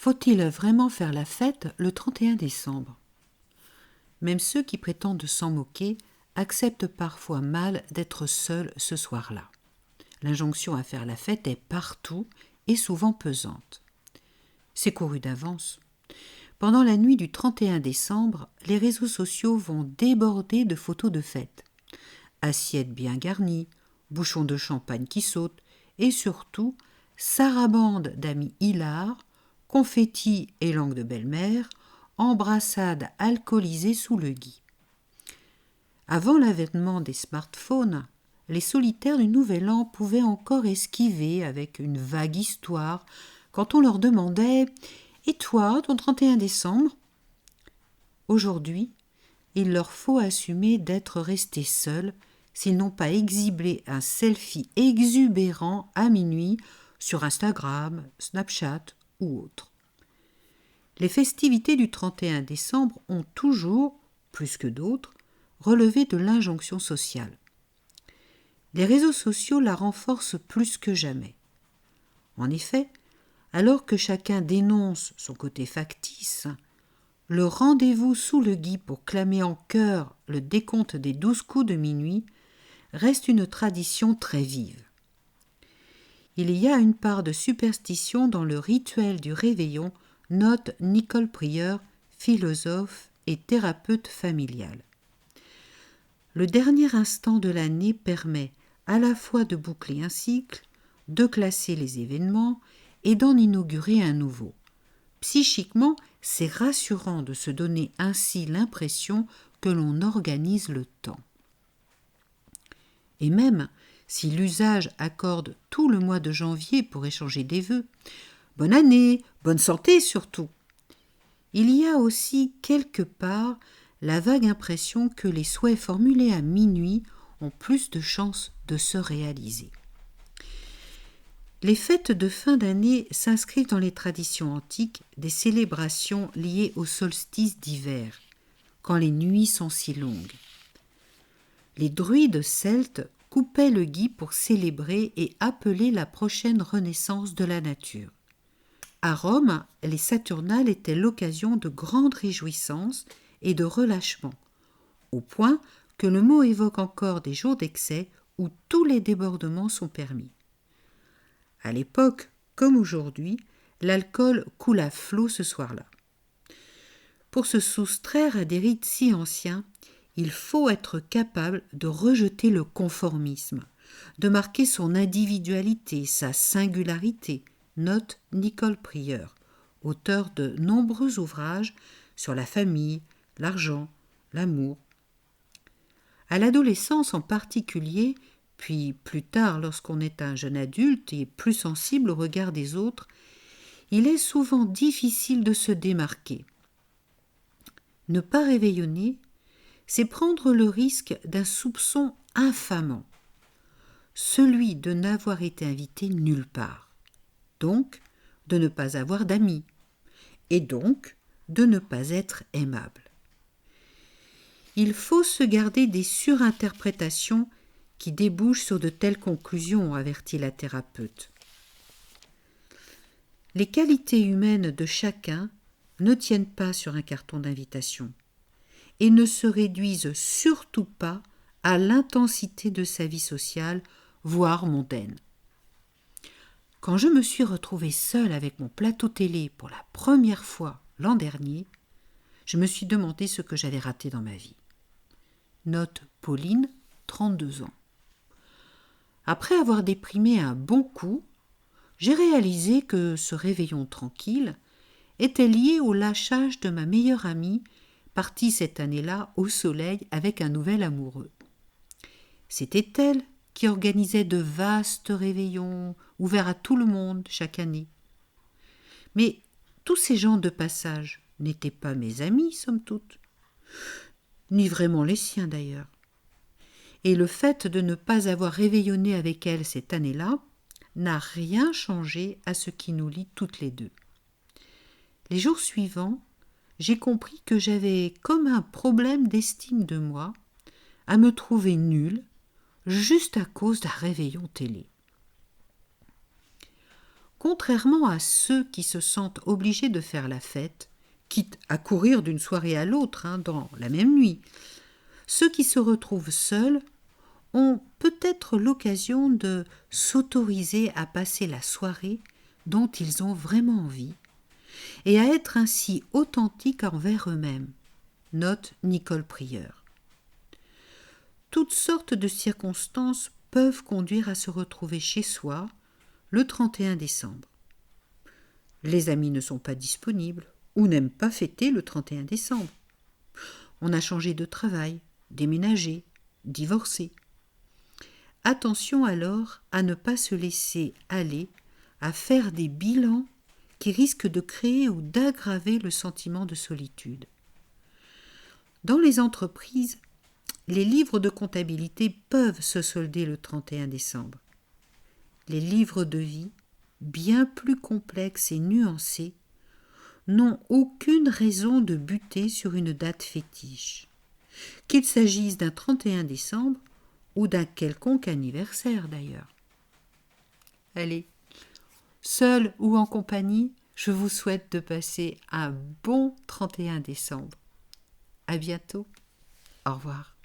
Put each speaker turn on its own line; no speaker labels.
Faut-il vraiment faire la fête le 31 décembre ? Même ceux qui prétendent s'en moquer acceptent parfois mal d'être seuls ce soir-là. L'injonction à faire la fête est partout et souvent pesante. C'est couru d'avance. Pendant la nuit du 31 décembre, les réseaux sociaux vont déborder de photos de fête. Assiettes bien garnies, bouchons de champagne qui sautent et surtout sarabande d'amis hilars, confettis et langues de belle-mère, embrassades alcoolisées sous le gui. Avant l'avènement des smartphones, les solitaires du Nouvel An pouvaient encore esquiver avec une vague histoire quand on leur demandait « Et toi, ton 31 décembre ?» Aujourd'hui, il leur faut assumer d'être restés seuls s'ils n'ont pas exhibé un selfie exubérant à minuit sur Instagram, Snapchat ou autre. Les festivités du 31 décembre ont toujours, plus que d'autres, relevé de l'injonction sociale. Les réseaux sociaux la renforcent plus que jamais. En effet, alors que chacun dénonce son côté factice, le rendez-vous sous le gui pour clamer en chœur le décompte des 12 coups de minuit reste une tradition très vive. Il y a une part de superstition dans le rituel du réveillon, note Nicole Prieur, philosophe et thérapeute familiale. Le dernier instant de l'année permet à la fois de boucler un cycle, de classer les événements et d'en inaugurer un nouveau. Psychiquement, c'est rassurant de se donner ainsi l'impression que l'on organise le temps. Et même si l'usage accorde tout le mois de janvier pour échanger des vœux, bonne année, bonne santé surtout, il y a aussi quelque part la vague impression que les souhaits formulés à minuit ont plus de chances de se réaliser. Les fêtes de fin d'année s'inscrivent dans les traditions antiques des célébrations liées au solstice d'hiver, quand les nuits sont si longues. Les druides celtes coupaient le gui pour célébrer et appeler la prochaine renaissance de la nature. À Rome, les Saturnales étaient l'occasion de grandes réjouissances et de relâchement, au point que le mot évoque encore des jours d'excès où tous les débordements sont permis. À l'époque, comme aujourd'hui, l'alcool coule à flot ce soir-là. Pour se soustraire à des rites si anciens, il faut être capable de rejeter le conformisme, de marquer son individualité, sa singularité, note Nicole Prieur, auteur de nombreux ouvrages sur la famille, l'argent, l'amour. À l'adolescence en particulier, puis plus tard lorsqu'on est un jeune adulte et plus sensible au regard des autres, il est souvent difficile de se démarquer. Ne pas réveillonner, c'est prendre le risque d'un soupçon infamant, celui de n'avoir été invité nulle part, donc de ne pas avoir d'amis, et donc de ne pas être aimable. Il faut se garder des surinterprétations qui débouchent sur de telles conclusions, avertit la thérapeute. Les qualités humaines de chacun ne tiennent pas sur un carton d'invitation et ne se réduisent surtout pas à l'intensité de sa vie sociale, voire mondaine. Quand je me suis retrouvée seule avec mon plateau télé pour la première fois l'an dernier, je me suis demandé ce que j'avais raté dans ma vie. Note Pauline, 32 ans. Après avoir déprimé un bon coup, j'ai réalisé que ce réveillon tranquille était lié au lâchage de ma meilleure amie, partie cette année-là au soleil avec un nouvel amoureux. C'était elle qui organisait de vastes réveillons ouverts à tout le monde chaque année. Mais tous ces gens de passage n'étaient pas mes amis, somme toute, ni vraiment les siens d'ailleurs. Et le fait de ne pas avoir réveillonné avec elle cette année-là n'a rien changé à ce qui nous lie toutes les deux. Les jours suivants, j'ai compris que j'avais comme un problème d'estime de moi, à me trouver nulle, juste à cause d'un réveillon télé. Contrairement à ceux qui se sentent obligés de faire la fête, quitte à courir d'une soirée à l'autre dans la même nuit, ceux qui se retrouvent seuls ont peut-être l'occasion de s'autoriser à passer la soirée dont ils ont vraiment envie et à être ainsi authentiques envers eux-mêmes. Note Nicole Prieur. Toutes sortes de circonstances peuvent conduire à se retrouver chez soi le 31 décembre. Les amis ne sont pas disponibles ou n'aiment pas fêter le 31 décembre. On a changé de travail, déménagé, divorcé. Attention alors à ne pas se laisser aller à faire des bilans qui risquent de créer ou d'aggraver le sentiment de solitude. Dans les entreprises, les livres de comptabilité peuvent se solder le 31 décembre. Les livres de vie, bien plus complexes et nuancés, n'ont aucune raison de buter sur une date fétiche, qu'il s'agisse d'un 31 décembre ou d'un quelconque anniversaire d'ailleurs. Allez, seul ou en compagnie, je vous souhaite de passer un bon 31 décembre. À bientôt. Au revoir.